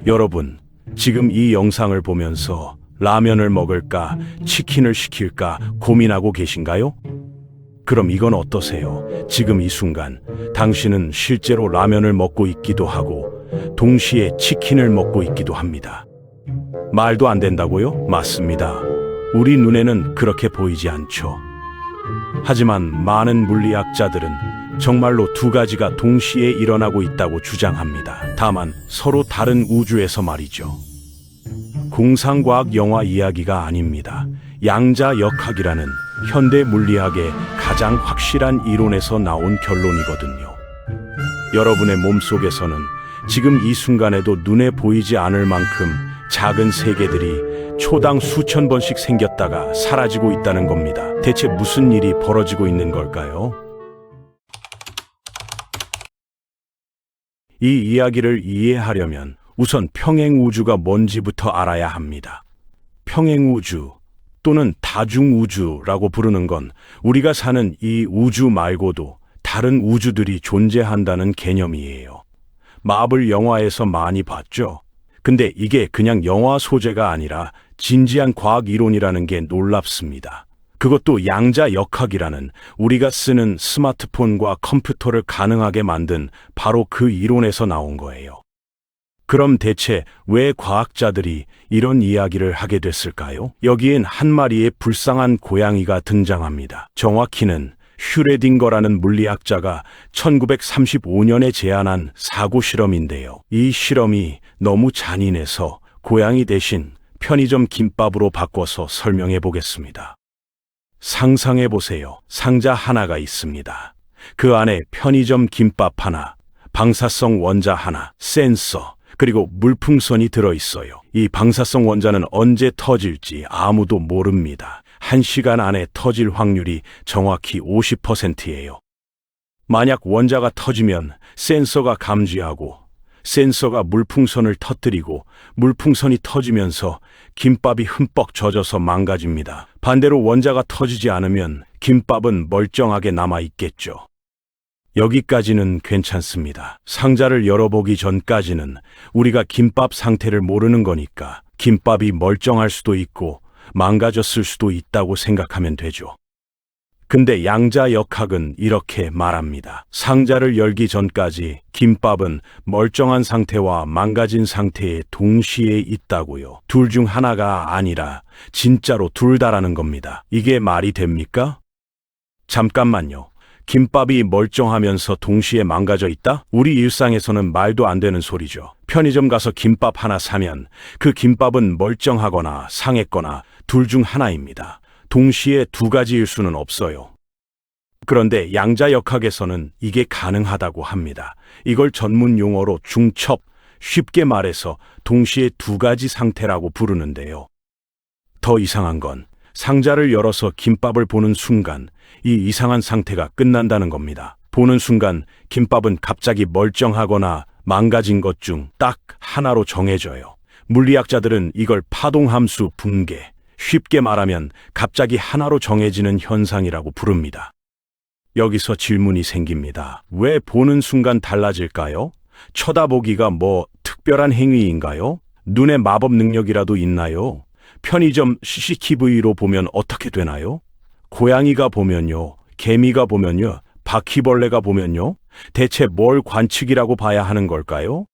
여러분, 지금 이 영상을 보면서 라면을 먹을까, 치킨을 시킬까 고민하고 계신가요? 그럼 이건 어떠세요? 지금 이 순간, 당신은 실제로 라면을 먹고 있기도 하고, 동시에 치킨을 먹고 있기도 합니다. 말도 안 된다고요? 맞습니다. 우리 눈에는 그렇게 보이지 않죠. 하지만 많은 물리학자들은 정말로 두 가지가 동시에 일어나고 있다고 주장합니다. 다만 서로 다른 우주에서 말이죠. 공상과학 영화 이야기가 아닙니다. 양자역학이라는 현대 물리학의 가장 확실한 이론에서 나온 결론이거든요. 여러분의 몸속에서는 지금 이 순간에도 눈에 보이지 않을 만큼 작은 세계들이 초당 수천 번씩 생겼다가 사라지고 있다는 겁니다. 대체 무슨 일이 벌어지고 있는 걸까요? 이 이야기를 이해하려면 우선 평행우주가 뭔지부터 알아야 합니다. 평행우주 또는 다중우주라고 부르는 건 우리가 사는 이 우주 말고도 다른 우주들이 존재한다는 개념이에요. 마블 영화에서 많이 봤죠? 근데 이게 그냥 영화 소재가 아니라 진지한 과학 이론이라는 게 놀랍습니다. 그것도 양자역학이라는 우리가 쓰는 스마트폰과 컴퓨터를 가능하게 만든 바로 그 이론에서 나온 거예요. 그럼 대체 왜 과학자들이 이런 이야기를 하게 됐을까요? 여기엔 한 마리의 불쌍한 고양이가 등장합니다. 정확히는 슈레딩거라는 물리학자가 1935년에 제안한 사고 실험인데요. 이 실험이 너무 잔인해서 고양이 대신 편의점 김밥으로 바꿔서 설명해 보겠습니다. 상상해 보세요. 상자 하나가 있습니다. 그 안에 편의점 김밥 하나, 방사성 원자 하나, 센서, 그리고 물풍선이 들어있어요. 이 방사성 원자는 언제 터질지 아무도 모릅니다. 1시간 안에 터질 확률이 정확히 50%예요. 만약 원자가 터지면 센서가 감지하고 센서가 물풍선을 터뜨리고 물풍선이 터지면서 김밥이 흠뻑 젖어서 망가집니다. 반대로 원자가 터지지 않으면 김밥은 멀쩡하게 남아있겠죠. 여기까지는 괜찮습니다. 상자를 열어보기 전까지는 우리가 김밥 상태를 모르는 거니까 김밥이 멀쩡할 수도 있고 망가졌을 수도 있다고 생각하면 되죠. 근데 양자역학은 이렇게 말합니다. 상자를 열기 전까지 김밥은 멀쩡한 상태와 망가진 상태에 동시에 있다고요. 둘 중 하나가 아니라 진짜로 둘 다라는 겁니다. 이게 말이 됩니까? 잠깐만요. 김밥이 멀쩡하면서 동시에 망가져 있다? 우리 일상에서는 말도 안 되는 소리죠. 편의점 가서 김밥 하나 사면 그 김밥은 멀쩡하거나 상했거나 둘 중 하나입니다. 동시에 두 가지일 수는 없어요. 그런데 양자역학에서는 이게 가능하다고 합니다. 이걸 전문 용어로 중첩, 쉽게 말해서 동시에 두 가지 상태라고 부르는데요. 더 이상한 건 상자를 열어서 김밥을 보는 순간 이 이상한 상태가 끝난다는 겁니다. 보는 순간 김밥은 갑자기 멀쩡하거나 망가진 것 중 딱 하나로 정해져요. 물리학자들은 이걸 파동함수 붕괴, 쉽게 말하면 갑자기 하나로 정해지는 현상이라고 부릅니다. 여기서 질문이 생깁니다. 왜 보는 순간 달라질까요? 쳐다보기가 뭐 특별한 행위인가요? 눈에 마법 능력이라도 있나요? 편의점 CCTV로 보면 어떻게 되나요? 고양이가 보면요, 개미가 보면요, 바퀴벌레가 보면요, 대체 뭘 관측이라고 봐야 하는 걸까요?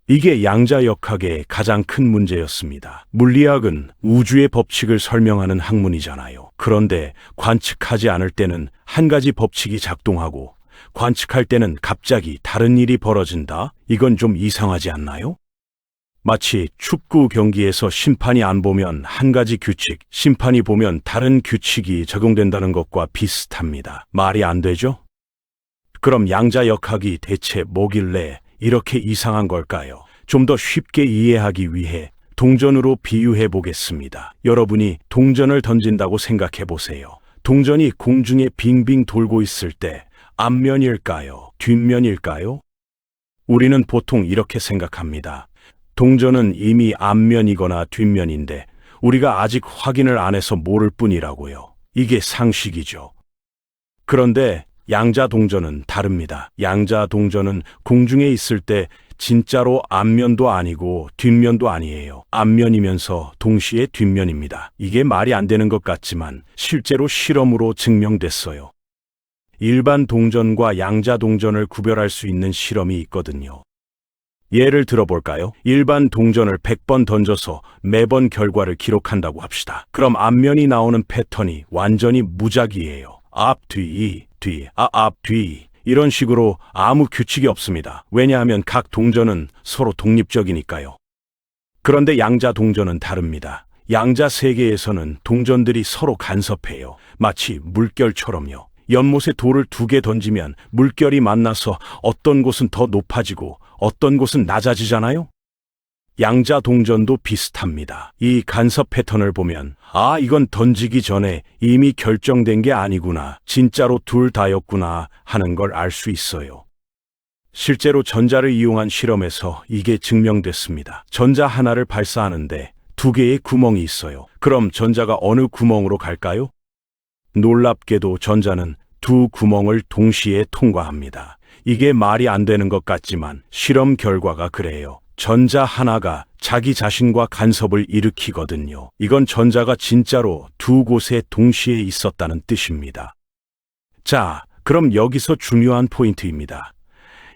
이게 양자역학의 가장 큰 문제였습니다. 물리학은 우주의 법칙을 설명하는 학문이잖아요. 그런데 관측하지 않을 때는 한 가지 법칙이 작동하고 관측할 때는 갑자기 다른 일이 벌어진다? 이건 좀 이상하지 않나요? 마치 축구 경기에서 심판이 안 보면 한 가지 규칙, 심판이 보면 다른 규칙이 적용된다는 것과 비슷합니다. 말이 안 되죠? 그럼 양자역학이 대체 뭐길래 이렇게 이상한 걸까요? 좀 더 쉽게 이해하기 위해 동전으로 비유해 보겠습니다. 여러분이 동전을 던진다고 생각해 보세요. 동전이 공중에 빙빙 돌고 있을 때 앞면일까요? 뒷면일까요? 우리는 보통 이렇게 생각합니다. 동전은 이미 앞면이거나 뒷면인데 우리가 아직 확인을 안 해서 모를 뿐이라고요. 이게 상식이죠. 그런데 양자 동전은 다릅니다. 양자 동전은 공중에 있을 때 진짜로 앞면도 아니고 뒷면도 아니에요. 앞면이면서 동시에 뒷면입니다. 이게 말이 안 되는 것 같지만 실제로 실험으로 증명됐어요. 일반 동전과 양자 동전을 구별할 수 있는 실험이 있거든요. 예를 들어볼까요? 일반 동전을 100번 던져서 매번 결과를 기록한다고 합시다. 그럼 앞면이 나오는 패턴이 완전히 무작위예요. 앞, 뒤, 뒤, 앞, 뒤. 이런 식으로 아무 규칙이 없습니다. 왜냐하면 각 동전은 서로 독립적이니까요. 그런데 양자 동전은 다릅니다. 양자 세계에서는 동전들이 서로 간섭해요. 마치 물결처럼요. 연못에 돌을 2개 던지면 물결이 만나서 어떤 곳은 더 높아지고 어떤 곳은 낮아지잖아요? 양자 동전도 비슷합니다. 이 간섭 패턴을 보면 이건 던지기 전에 이미 결정된 게 아니구나, 진짜로 둘 다였구나 하는 걸 알 수 있어요. 실제로 전자를 이용한 실험에서 이게 증명됐습니다. 전자 하나를 발사하는데 2개의 구멍이 있어요. 그럼 전자가 어느 구멍으로 갈까요? 놀랍게도 전자는 2 구멍을 동시에 통과합니다. 이게 말이 안 되는 것 같지만 실험 결과가 그래요. 전자 하나가 자기 자신과 간섭을 일으키거든요. 이건 전자가 진짜로 2 곳에 동시에 있었다는 뜻입니다. 자, 그럼 여기서 중요한 포인트입니다.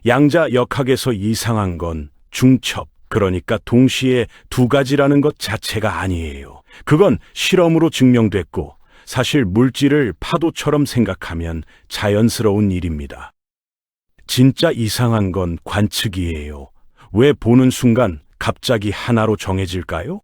양자 역학에서 이상한 건 중첩, 그러니까 동시에 2가지라는 것 자체가 아니에요. 그건 실험으로 증명됐고 사실 물질을 파도처럼 생각하면 자연스러운 일입니다. 진짜 이상한 건 관측이에요. 왜 보는 순간 갑자기 하나로 정해질까요?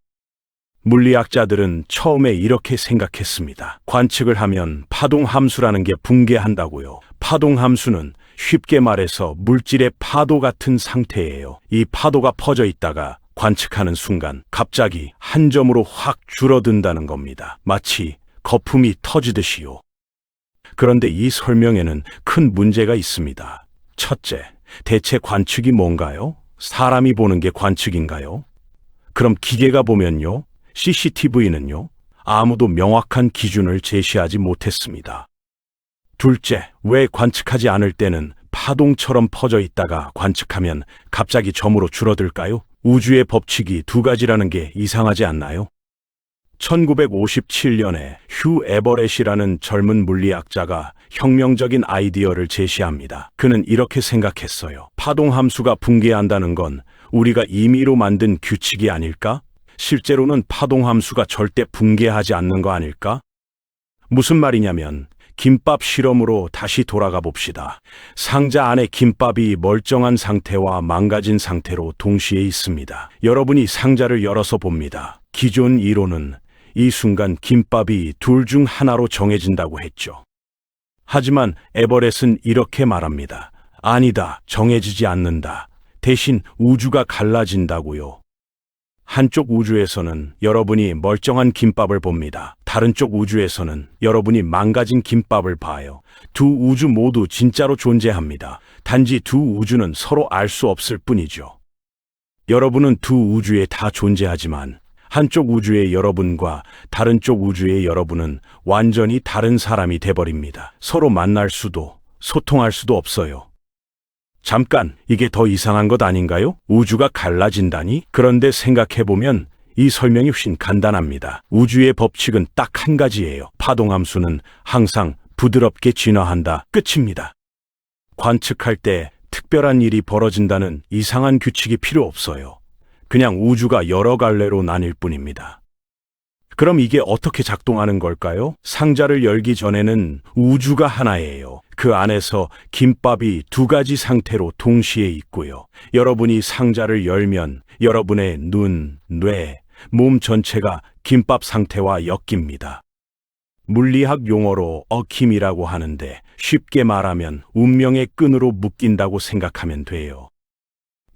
물리학자들은 처음에 이렇게 생각했습니다. 관측을 하면 파동함수라는 게 붕괴한다고요. 파동함수는 쉽게 말해서 물질의 파도 같은 상태예요. 이 파도가 퍼져 있다가 관측하는 순간 갑자기 한 점으로 확 줄어든다는 겁니다. 마치 거품이 터지듯이요. 그런데 이 설명에는 큰 문제가 있습니다. 첫째, 대체 관측이 뭔가요? 사람이 보는 게 관측인가요? 그럼 기계가 보면요? CCTV는요? 아무도 명확한 기준을 제시하지 못했습니다. 둘째, 왜 관측하지 않을 때는 파동처럼 퍼져 있다가 관측하면 갑자기 점으로 줄어들까요? 우주의 법칙이 2가지라는 게 이상하지 않나요? 1957년에 휴 에버렛이라는 젊은 물리학자가 혁명적인 아이디어를 제시합니다. 그는 이렇게 생각했어요. 파동함수가 붕괴한다는 건 우리가 임의로 만든 규칙이 아닐까? 실제로는 파동함수가 절대 붕괴하지 않는 거 아닐까? 무슨 말이냐면 김밥 실험으로 다시 돌아가 봅시다. 상자 안에 김밥이 멀쩡한 상태와 망가진 상태로 동시에 있습니다. 여러분이 상자를 열어서 봅니다. 기존 이론은 이 순간 김밥이 둘 중 하나로 정해진다고 했죠. 하지만 에버렛은 이렇게 말합니다. 아니다, 정해지지 않는다. 대신 우주가 갈라진다고요. 한쪽 우주에서는 여러분이 멀쩡한 김밥을 봅니다. 다른 쪽 우주에서는 여러분이 망가진 김밥을 봐요. 2 우주 모두 진짜로 존재합니다. 단지 2 우주는 서로 알 수 없을 뿐이죠. 여러분은 2 우주에 다 존재하지만 한쪽 우주의 여러분과 다른 쪽 우주의 여러분은 완전히 다른 사람이 돼버립니다. 서로 만날 수도 소통할 수도 없어요. 잠깐, 이게 더 이상한 것 아닌가요? 우주가 갈라진다니? 그런데 생각해보면 이 설명이 훨씬 간단합니다. 우주의 법칙은 딱 한 가지예요. 파동함수는 항상 부드럽게 진화한다. 끝입니다. 관측할 때 특별한 일이 벌어진다는 이상한 규칙이 필요 없어요. 그냥 우주가 여러 갈래로 나뉠 뿐입니다. 그럼 이게 어떻게 작동하는 걸까요? 상자를 열기 전에는 우주가 하나예요. 그 안에서 김밥이 2가지 상태로 동시에 있고요. 여러분이 상자를 열면 여러분의 눈, 뇌, 몸 전체가 김밥 상태와 엮입니다. 물리학 용어로 어킴이라고 하는데 쉽게 말하면 운명의 끈으로 묶인다고 생각하면 돼요.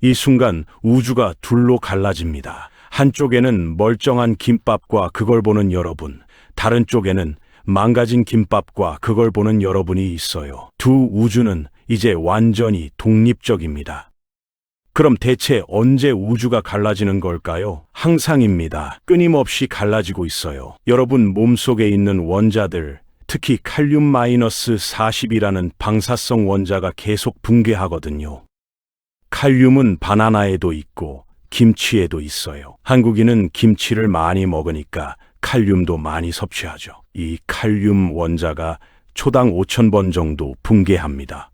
이 순간 우주가 둘로 갈라집니다. 한쪽에는 멀쩡한 김밥과 그걸 보는 여러분, 다른 쪽에는 망가진 김밥과 그걸 보는 여러분이 있어요. 2 우주는 이제 완전히 독립적입니다. 그럼 대체 언제 우주가 갈라지는 걸까요? 항상입니다. 끊임없이 갈라지고 있어요. 여러분 몸속에 있는 원자들, 특히 칼륨-40이라는 방사성 원자가 계속 붕괴하거든요. 칼륨은 바나나에도 있고 김치에도 있어요. 한국인은 김치를 많이 먹으니까 칼륨도 많이 섭취하죠. 이 칼륨 원자가 초당 5,000번 정도 붕괴합니다.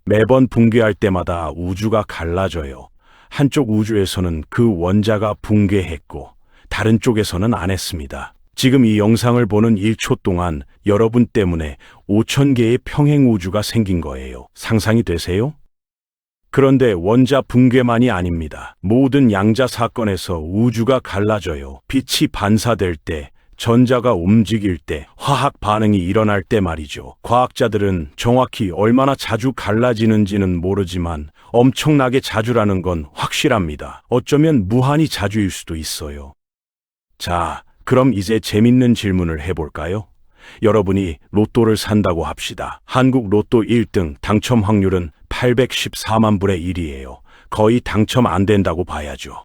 매번 붕괴할 때마다 우주가 갈라져요. 한쪽 우주에서는 그 원자가 붕괴했고 다른 쪽에서는 안 했습니다. 지금 이 영상을 보는 1초 동안 여러분 때문에 5,000개의 평행 우주가 생긴 거예요. 상상이 되세요? 그런데 원자 붕괴만이 아닙니다. 모든 양자 사건에서 우주가 갈라져요. 빛이 반사될 때, 전자가 움직일 때, 화학 반응이 일어날 때 말이죠. 과학자들은 정확히 얼마나 자주 갈라지는지는 모르지만 엄청나게 자주라는 건 확실합니다. 어쩌면 무한히 자주일 수도 있어요. 자, 그럼 이제 재밌는 질문을 해볼까요? 여러분이 로또를 산다고 합시다. 한국 로또 1등 당첨 확률은 814만 분의 1이에요. 거의 당첨 안 된다고 봐야죠.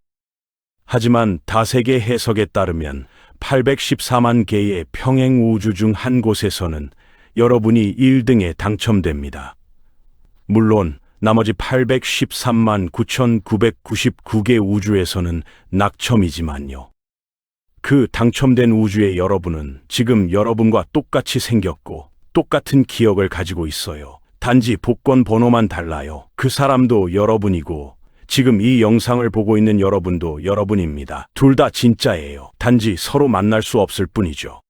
하지만 다세계 해석에 따르면 814만 개의 평행 우주 중 한 곳에서는 여러분이 1등에 당첨됩니다. 물론 나머지 813만 9,999개 우주에서는 낙첨이지만요. 그 당첨된 우주의 여러분은 지금 여러분과 똑같이 생겼고 똑같은 기억을 가지고 있어요. 단지 복권 번호만 달라요. 그 사람도 여러분이고 지금 이 영상을 보고 있는 여러분도 여러분입니다. 둘 다 진짜예요. 단지 서로 만날 수 없을 뿐이죠.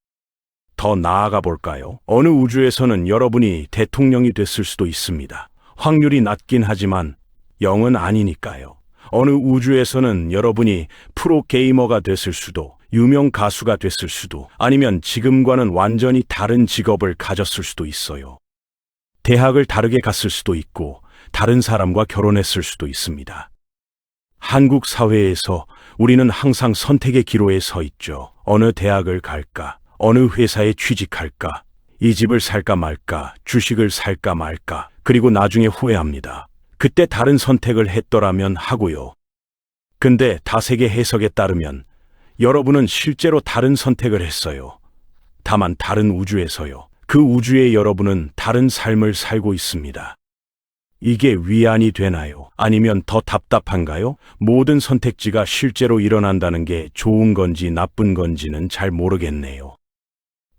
더 나아가 볼까요? 어느 우주에서는 여러분이 대통령이 됐을 수도 있습니다. 확률이 낮긴 하지만 0은 아니니까요. 어느 우주에서는 여러분이 프로게이머가 됐을 수도, 유명 가수가 됐을 수도, 아니면 지금과는 완전히 다른 직업을 가졌을 수도 있어요. 대학을 다르게 갔을 수도 있고, 다른 사람과 결혼했을 수도 있습니다. 한국 사회에서 우리는 항상 선택의 기로에 서 있죠. 어느 대학을 갈까? 어느 회사에 취직할까? 이 집을 살까 말까? 주식을 살까 말까? 그리고 나중에 후회합니다. 그때 다른 선택을 했더라면 하고요. 근데 다세계 해석에 따르면 여러분은 실제로 다른 선택을 했어요. 다만 다른 우주에서요. 그 우주의 여러분은 다른 삶을 살고 있습니다. 이게 위안이 되나요? 아니면 더 답답한가요? 모든 선택지가 실제로 일어난다는 게 좋은 건지 나쁜 건지는 잘 모르겠네요.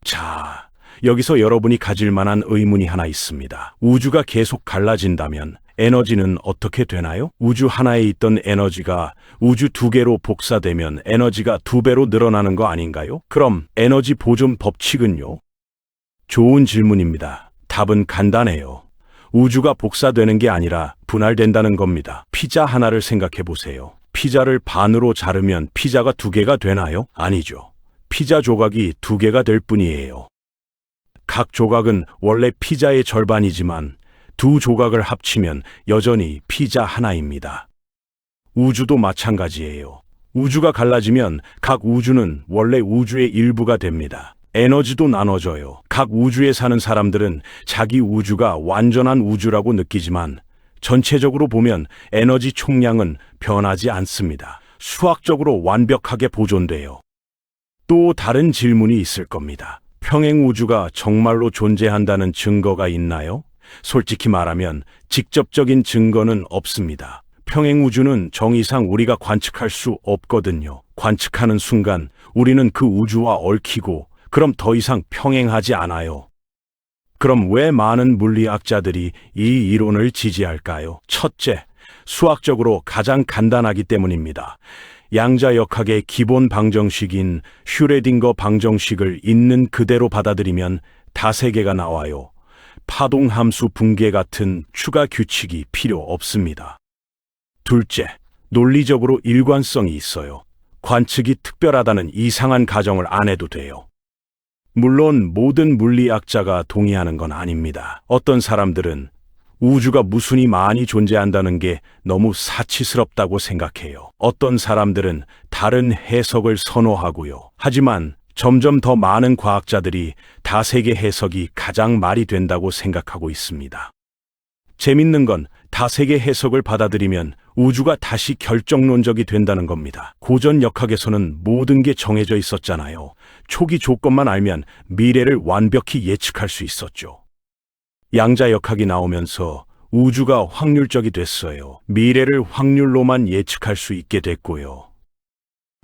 자, 여기서 여러분이 가질 만한 의문이 하나 있습니다. 우주가 계속 갈라진다면 에너지는 어떻게 되나요? 우주 하나에 있던 에너지가 우주 2개로 복사되면 에너지가 2배로 늘어나는 거 아닌가요? 그럼 에너지 보존 법칙은요? 좋은 질문입니다. 답은 간단해요. 우주가 복사되는 게 아니라 분할된다는 겁니다. 피자 하나를 생각해 보세요. 피자를 반으로 자르면 피자가 2개가 되나요? 아니죠. 피자 조각이 2개가 될 뿐이에요. 각 조각은 원래 피자의 절반이지만 두 조각을 합치면 여전히 피자 하나입니다. 우주도 마찬가지예요. 우주가 갈라지면 각 우주는 원래 우주의 일부가 됩니다. 에너지도 나눠져요. 각 우주에 사는 사람들은 자기 우주가 완전한 우주라고 느끼지만 전체적으로 보면 에너지 총량은 변하지 않습니다. 수학적으로 완벽하게 보존돼요. 또 다른 질문이 있을 겁니다. 평행 우주가 정말로 존재한다는 증거가 있나요? 솔직히 말하면 직접적인 증거는 없습니다. 평행 우주는 정의상 우리가 관측할 수 없거든요. 관측하는 순간 우리는 그 우주와 얽히고 그럼 더 이상 평행하지 않아요. 그럼 왜 많은 물리학자들이 이 이론을 지지할까요? 첫째, 수학적으로 가장 간단하기 때문입니다. 양자역학의 기본 방정식인 슈레딩거 방정식을 있는 그대로 받아들이면 다세계가 나와요. 파동함수 붕괴 같은 추가 규칙이 필요 없습니다. 둘째, 논리적으로 일관성이 있어요. 관측이 특별하다는 이상한 가정을 안 해도 돼요. 물론 모든 물리학자가 동의하는 건 아닙니다. 어떤 사람들은 우주가 무순히 많이 존재한다는 게 너무 사치스럽다고 생각해요. 어떤 사람들은 다른 해석을 선호하고요. 하지만 점점 더 많은 과학자들이 다세계 해석이 가장 말이 된다고 생각하고 있습니다. 재밌는 건 다세계 해석을 받아들이면 우주가 다시 결정론적이 된다는 겁니다. 고전 역학에서는 모든 게 정해져 있었잖아요. 초기 조건만 알면 미래를 완벽히 예측할 수 있었죠. 양자 역학이 나오면서 우주가 확률적이 됐어요. 미래를 확률로만 예측할 수 있게 됐고요.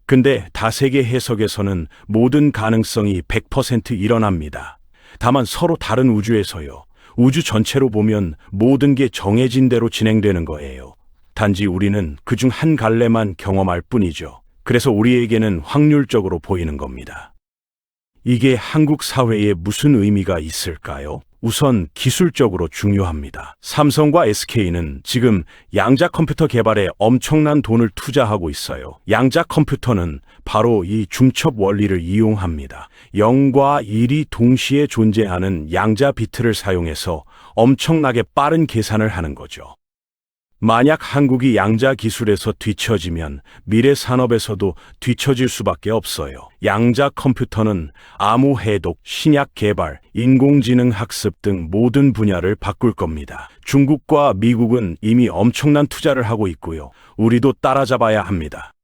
근데 다세계 해석에서는 모든 가능성이 100% 일어납니다. 다만 서로 다른 우주에서요. 우주 전체로 보면 모든 게 정해진 대로 진행되는 거예요. 단지 우리는 그중 한 갈래만 경험할 뿐이죠. 그래서 우리에게는 확률적으로 보이는 겁니다. 이게 한국 사회에 무슨 의미가 있을까요? 우선 기술적으로 중요합니다. 삼성과 SK는 지금 양자 컴퓨터 개발에 엄청난 돈을 투자하고 있어요. 양자 컴퓨터는 바로 이 중첩 원리를 이용합니다. 0과 1이 동시에 존재하는 양자 비트를 사용해서 엄청나게 빠른 계산을 하는 거죠. 만약 한국이 양자 기술에서 뒤처지면 미래 산업에서도 뒤처질 수밖에 없어요. 양자 컴퓨터는 암호 해독, 신약 개발, 인공지능 학습 등 모든 분야를 바꿀 겁니다. 중국과 미국은 이미 엄청난 투자를 하고 있고요. 우리도 따라잡아야 합니다.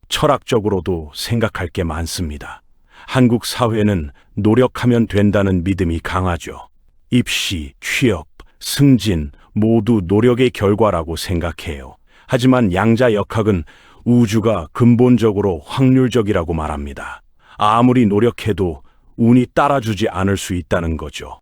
철학적으로도 생각할 게 많습니다. 한국 사회는 노력하면 된다는 믿음이 강하죠. 입시, 취업, 승진, 모두 노력의 결과라고 생각해요. 하지만 양자 역학은 우주가 근본적으로 확률적이라고 말합니다. 아무리 노력해도 운이 따라주지 않을 수 있다는 거죠.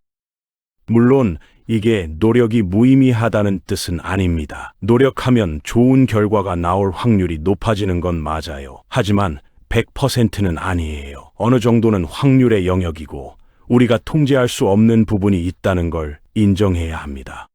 물론 이게 노력이 무의미하다는 뜻은 아닙니다. 노력하면 좋은 결과가 나올 확률이 높아지는 건 맞아요. 하지만 100%는 아니에요. 어느 정도는 확률의 영역이고 우리가 통제할 수 없는 부분이 있다는 걸 인정해야 합니다.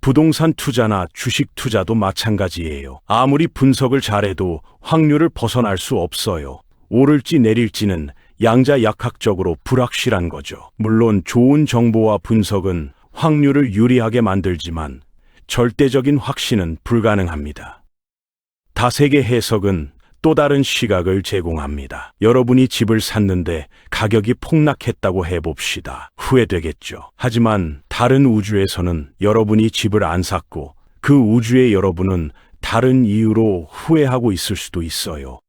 부동산 투자나 주식 투자도 마찬가지예요. 아무리 분석을 잘해도 확률을 벗어날 수 없어요. 오를지 내릴지는 양자 역학적으로 불확실한 거죠. 물론 좋은 정보와 분석은 확률을 유리하게 만들지만 절대적인 확신은 불가능합니다. 다세계 해석은 또 다른 시각을 제공합니다. 여러분이 집을 샀는데 가격이 폭락했다고 해봅시다. 후회되겠죠. 하지만 다른 우주에서는 여러분이 집을 안 샀고 그 우주의 여러분은 다른 이유로 후회하고 있을 수도 있어요.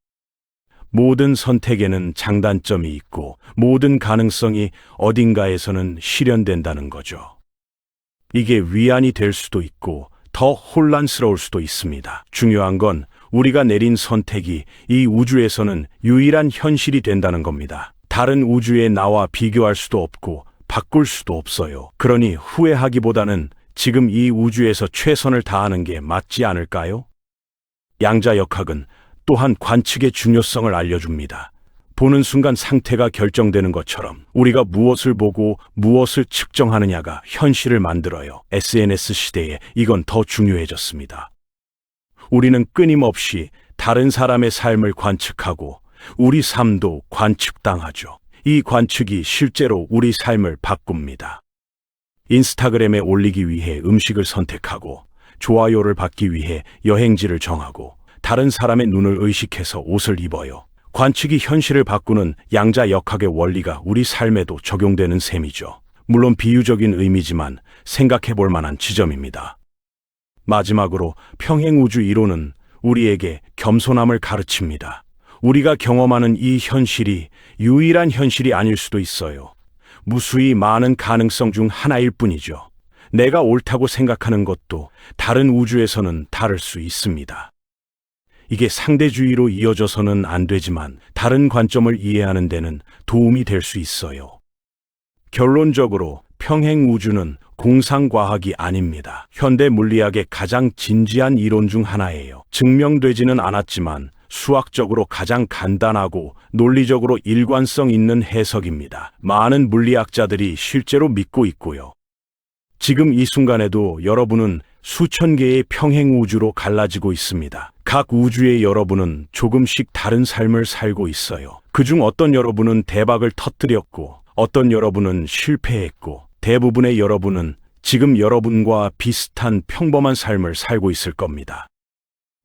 모든 선택에는 장단점이 있고 모든 가능성이 어딘가에서는 실현된다는 거죠. 이게 위안이 될 수도 있고 더 혼란스러울 수도 있습니다. 중요한 건 우리가 내린 선택이 이 우주에서는 유일한 현실이 된다는 겁니다. 다른 우주의 나와 비교할 수도 없고 바꿀 수도 없어요. 그러니 후회하기보다는 지금 이 우주에서 최선을 다하는 게 맞지 않을까요? 양자 역학은 또한 관측의 중요성을 알려줍니다. 보는 순간 상태가 결정되는 것처럼 우리가 무엇을 보고 무엇을 측정하느냐가 현실을 만들어요. SNS 시대에 이건 더 중요해졌습니다. 우리는 끊임없이 다른 사람의 삶을 관측하고 우리 삶도 관측당하죠. 이 관측이 실제로 우리 삶을 바꿉니다. 인스타그램에 올리기 위해 음식을 선택하고 좋아요를 받기 위해 여행지를 정하고 다른 사람의 눈을 의식해서 옷을 입어요. 관측이 현실을 바꾸는 양자 역학의 원리가 우리 삶에도 적용되는 셈이죠. 물론 비유적인 의미지만 생각해 볼 만한 지점입니다. 마지막으로 평행우주 이론은 우리에게 겸손함을 가르칩니다. 우리가 경험하는 이 현실이 유일한 현실이 아닐 수도 있어요. 무수히 많은 가능성 중 하나일 뿐이죠. 내가 옳다고 생각하는 것도 다른 우주에서는 다를 수 있습니다. 이게 상대주의로 이어져서는 안 되지만 다른 관점을 이해하는 데는 도움이 될 수 있어요. 결론적으로 평행우주는 공상과학이 아닙니다. 현대 물리학의 가장 진지한 이론 중 하나예요. 증명되지는 않았지만 수학적으로 가장 간단하고 논리적으로 일관성 있는 해석입니다. 많은 물리학자들이 실제로 믿고 있고요. 지금 이 순간에도 여러분은 수천 개의 평행우주로 갈라지고 있습니다. 각 우주의 여러분은 조금씩 다른 삶을 살고 있어요. 그중 어떤 여러분은 대박을 터뜨렸고 어떤 여러분은 실패했고 대부분의 여러분은 지금 여러분과 비슷한 평범한 삶을 살고 있을 겁니다.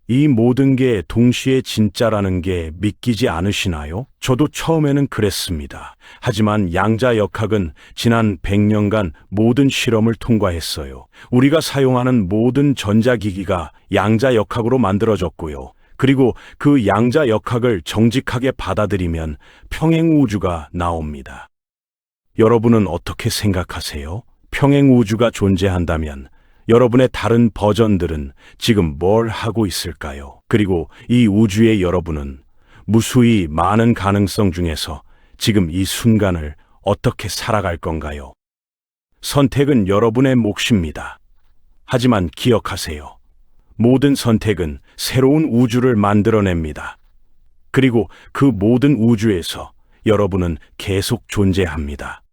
이 모든 게 동시에 진짜라는 게 믿기지 않으시나요? 저도 처음에는 그랬습니다. 하지만 양자 역학은 지난 100년간 모든 실험을 통과했어요. 우리가 사용하는 모든 전자기기가 양자 역학으로 만들어졌고요. 그리고 그 양자 역학을 정직하게 받아들이면 평행우주가 나옵니다. 여러분은 어떻게 생각하세요? 평행우주가 존재한다면 여러분의 다른 버전들은 지금 뭘 하고 있을까요? 그리고 이 우주의 여러분은 무수히 많은 가능성 중에서 지금 이 순간을 어떻게 살아갈 건가요? 선택은 여러분의 몫입니다. 하지만 기억하세요. 모든 선택은 새로운 우주를 만들어냅니다. 그리고 그 모든 우주에서 여러분은 계속 존재합니다.